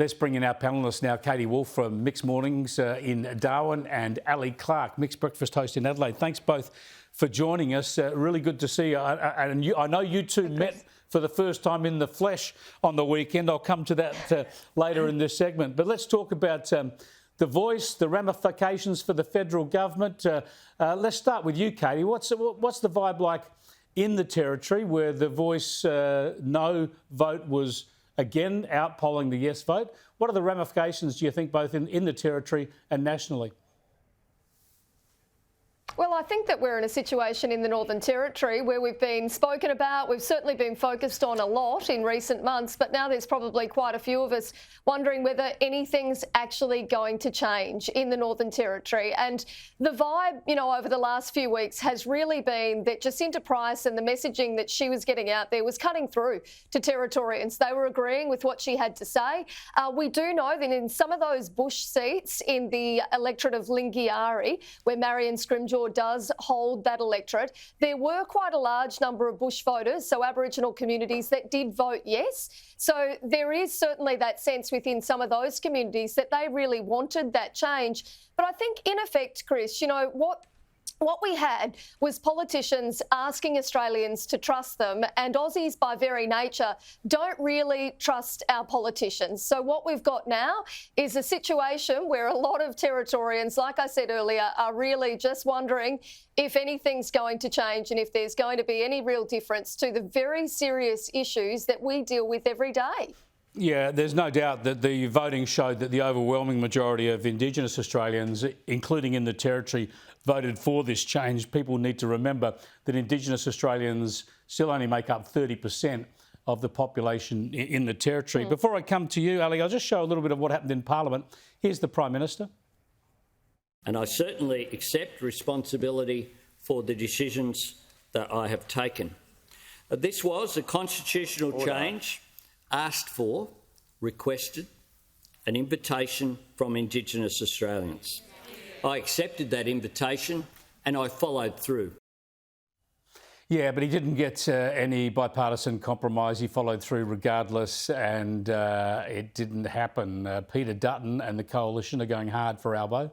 Let's bring in our panellists now. Katie Woolf from Mixed Mornings in Darwin and Ali Clark, Mixed Breakfast host in Adelaide. Thanks both for joining us. Really good to see you. And I know you two met for the first time in the flesh on the weekend. I'll come to that later in this segment. But let's talk about the voice, the ramifications for the federal government. Let's start with you, Katie. What's the vibe like in the Territory, where the voice no vote was again outpolling the yes vote? What are the ramifications, do you think, both in the Territory and nationally? Well, I think that we're in a situation in the Northern Territory where we've been spoken about, we've certainly been focused on a lot in recent months, but now there's probably quite a few of us wondering whether anything's actually going to change in the Northern Territory. And the vibe, over the last few weeks has really been that Jacinta Price and the messaging that she was getting out there was cutting through to Territorians. They were agreeing with what she had to say. We do know that in some of those bush seats in the electorate of Lingiarri, where Marion Scrimgeour does hold that electorate, there were quite a large number of bush voters, so Aboriginal communities, that did vote yes. So there is certainly that sense within some of those communities that they really wanted that change. But I think in effect, Chris, what we had was politicians asking Australians to trust them, and Aussies by very nature don't really trust our politicians. So what we've got now is a situation where a lot of Territorians, like I said earlier, are really just wondering if anything's going to change and if there's going to be any real difference to the very serious issues that we deal with every day. Yeah, there's no doubt that the voting showed that the overwhelming majority of Indigenous Australians, including in the Territory, voted for this change. People need to remember that Indigenous Australians still only make up 30% of the population in the Territory. Before I come to you, Ali, I'll just show a little bit of what happened in Parliament. Here's the Prime Minister. And I certainly accept responsibility for the decisions that I have taken. This was a constitutional change asked for, requested, an invitation from Indigenous Australians. I accepted that invitation and I followed through. Yeah, but he didn't get any bipartisan compromise. He followed through regardless, and it didn't happen. Peter Dutton and the Coalition are going hard for Albo.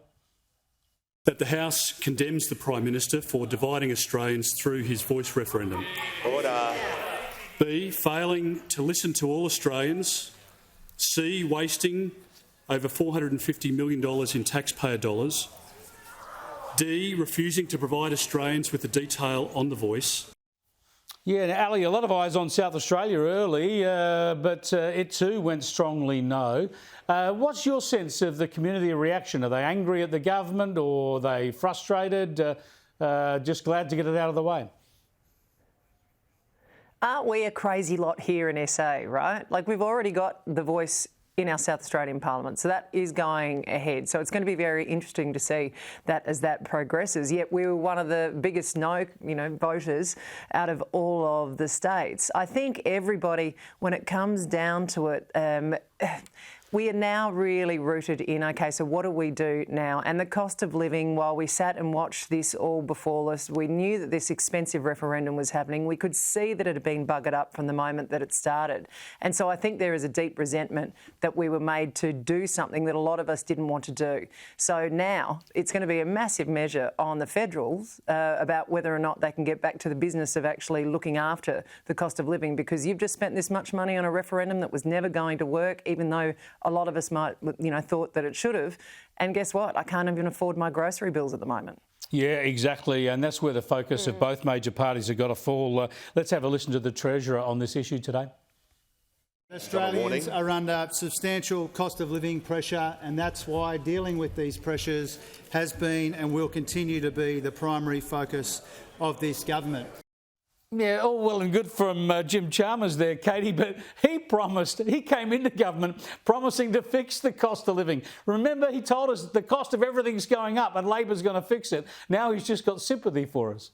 That the House condemns the Prime Minister for dividing Australians through his voice referendum. Order. B, failing to listen to all Australians. C, wasting over $450 million in taxpayer dollars. D, refusing to provide Australians with the detail on the voice. Yeah, now, Ali, a lot of eyes on South Australia early, but it too went strongly no. What's your sense of the community reaction? Are they angry at the government, or are they frustrated, just glad to get it out of the way? Aren't we a crazy lot here in SA, right? Like, we've already got the voice in our South Australian Parliament. So that is going ahead. So it's going to be very interesting to see that as that progresses. Yet we were one of the biggest no, voters out of all of the states. I think everybody, when it comes down to it, we are now really rooted in, OK, so what do we do now? And the cost of living, while we sat and watched this all befall us, we knew that this expensive referendum was happening. We could see that it had been buggered up from the moment that it started. And so I think there is a deep resentment that we were made to do something that a lot of us didn't want to do. So now it's going to be a massive measure on the federals about whether or not they can get back to the business of actually looking after the cost of living, because you've just spent this much money on a referendum that was never going to work, even though a lot of us might, thought that it should have. And guess what? I can't even afford my grocery bills at the moment. Yeah, exactly. And that's where the focus of both major parties have got to fall. Let's have a listen to the Treasurer on this issue today. Australians are under substantial cost of living pressure, and that's why dealing with these pressures has been and will continue to be the primary focus of this government. Yeah, all well and good from Jim Chalmers there, Katie, but he came into government promising to fix the cost of living. Remember, he told us the cost of everything's going up and Labor's going to fix it. Now he's just got sympathy for us.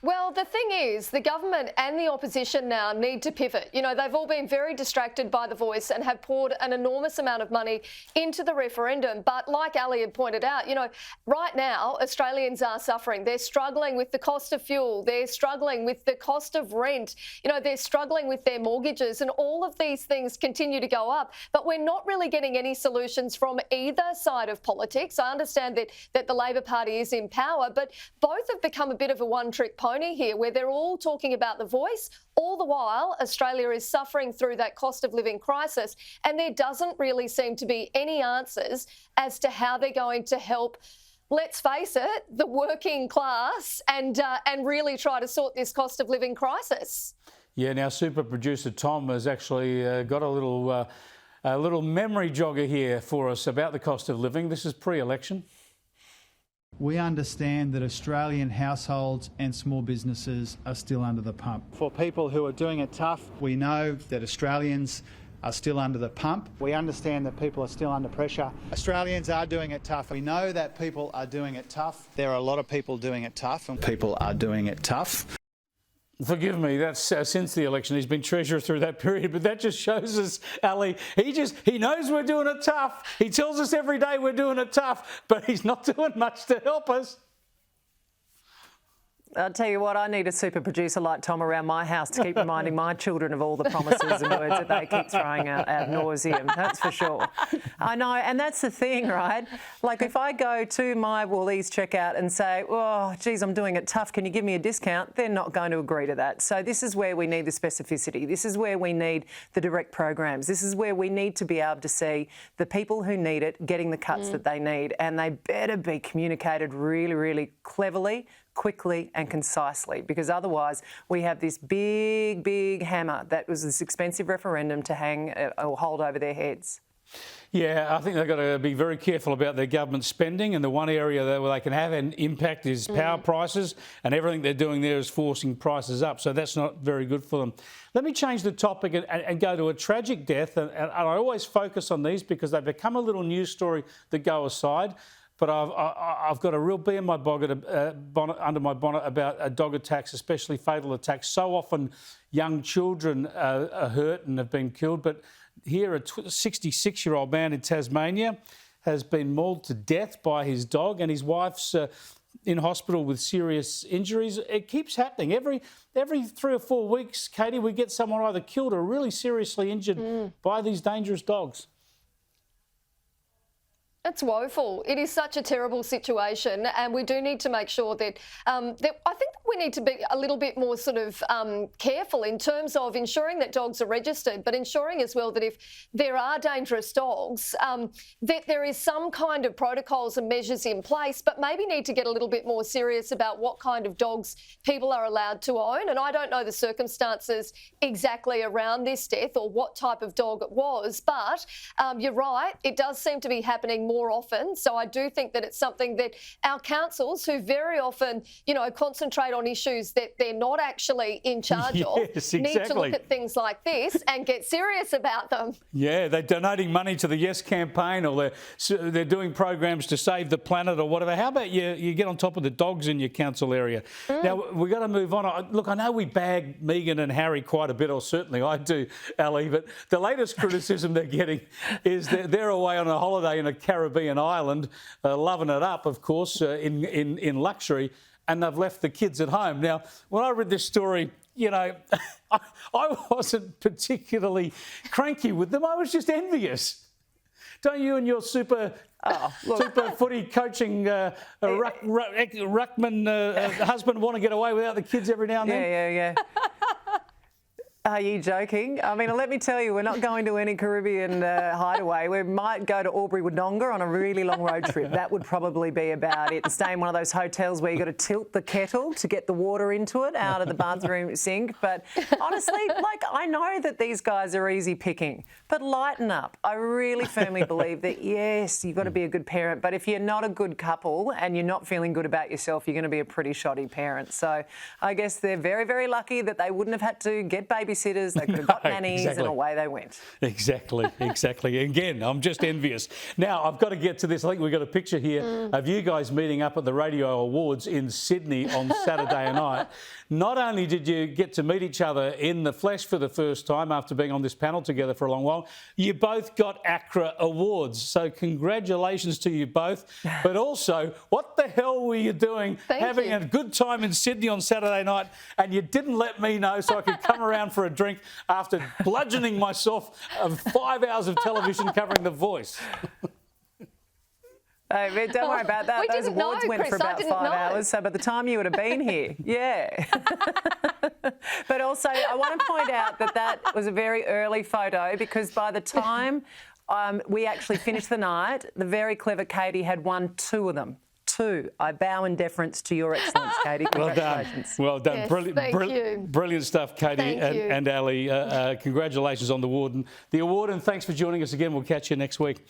Well, the thing is, the government and the opposition now need to pivot. You know, they've all been very distracted by the voice and have poured an enormous amount of money into the referendum. But like Ali had pointed out, you know, right now, Australians are suffering. They're struggling with the cost of fuel. They're struggling with the cost of rent. You know, they're struggling with their mortgages, and all of these things continue to go up. But we're not really getting any solutions from either side of politics. I understand that the Labor Party is in power, but both have become a bit of a one-trick pony here, where they're all talking about the voice. All the while, Australia is suffering through that cost of living crisis, and there doesn't really seem to be any answers as to how they're going to help, let's face it, the working class and really try to sort this cost of living crisis. Yeah, now super producer Tom has actually got a little memory jogger here for us about the cost of living. This is pre-election. We understand that Australian households and small businesses are still under the pump. For people who are doing it tough, we know that Australians are still under the pump. We understand that people are still under pressure. Australians are doing it tough. We know that people are doing it tough. There are a lot of people doing it tough, and people are doing it tough. Forgive me, that's since the election. He's been Treasurer through that period, but that just shows us, Ali, he knows we're doing it tough. He tells us every day we're doing it tough, but he's not doing much to help us. I'll tell you what, I need a super producer like Tom around my house to keep reminding my children of all the promises and words that they keep throwing out ad nauseum, that's for sure. I know, and that's the thing, right? Like if I go to my Woolies checkout and say, oh, geez, I'm doing it tough, can you give me a discount? They're not going to agree to that. So this is where we need the specificity. This is where we need the direct programs. This is where we need to be able to see the people who need it getting the cuts that they need, and they better be communicated really, really cleverly, quickly and concisely, because otherwise we have this big hammer that was this expensive referendum to hang or hold over their heads. Yeah, I think they've got to be very careful about their government spending, and the one area where they can have an impact is power prices, and everything they're doing there is forcing prices up, so that's not very good for them. Let me change the topic and go to a tragic death, and I always focus on these because they become a little news story that go aside. But I've got a real bee in my bonnet, under my bonnet about dog attacks, especially fatal attacks. So often young children are hurt and have been killed. But here, a 66-year-old man in Tasmania has been mauled to death by his dog, and his wife's in hospital with serious injuries. It keeps happening. Every 3 or 4 weeks, Katie, we get someone either killed or really seriously injured by these dangerous dogs. It's woeful. It is such a terrible situation, and we do need to make sure that, I think we need to be a little bit more sort of careful in terms of ensuring that dogs are registered, but ensuring as well that if there are dangerous dogs, that there is some kind of protocols and measures in place, but maybe need to get a little bit more serious about what kind of dogs people are allowed to own. And I don't know the circumstances exactly around this death or what type of dog it was, but you're right, it does seem to be happening more often. So I do think that it's something that our councils, who very often, you know, concentrate on issues that they're not actually in charge of, need to look at things like this and get serious about them. Yeah, they're donating money to the Yes campaign, or they're doing programs to save the planet or whatever. How about you get on top of the dogs in your council area? Now, we've got to move on. Look, I know we bag Megan and Harry quite a bit, or certainly I do, Ali, but the latest criticism they're getting is that they're away on a holiday in a Caribbean island, loving it up, of course, in luxury, and they've left the kids at home. Now, when I read this story, you know, I wasn't particularly cranky with them. I was just envious. Don't you and your super footy coaching ruckman husband want to get away without the kids every now and then? Yeah. Are you joking? I mean, let me tell you, we're not going to any Caribbean hideaway. We might go to Albury Wodonga on a really long road trip. That would probably be about it. Stay in one of those hotels where you've got to tilt the kettle to get the water into it out of the bathroom sink. But honestly, like, I know that these guys are easy picking, but lighten up. I really firmly believe that, yes, you've got to be a good parent, but if you're not a good couple and you're not feeling good about yourself, you're going to be a pretty shoddy parent. So I guess they're very, very lucky that they wouldn't have had to get baby babysitters, they could have got nannies, exactly. and away they went. Exactly. Again, I'm just envious. Now, I've got to get to this. I think we've got a picture here of you guys meeting up at the Radio Awards in Sydney on Saturday night. Not only did you get to meet each other in the flesh for the first time after being on this panel together for a long while, you both got ACRA awards. So congratulations to you both. But also, what the hell were you doing having a good time in Sydney on Saturday night and you didn't let me know so I could come around for a drink after bludgeoning myself of 5 hours of television covering The Voice? Hey, but don't worry about that. We Those didn't know, awards went Chris, for about I didn't 5 know. hours, so by the time you would have been here, yeah. But also, I want to point out that was a very early photo because by the time we actually finished the night, the very clever Katie had won 2 of them. 2. I bow in deference to your excellence, Katie. Congratulations. Well done. Yes, Brilliant, brilliant stuff, Katie and Ali. Congratulations on the award and thanks for joining us again. We'll catch you next week.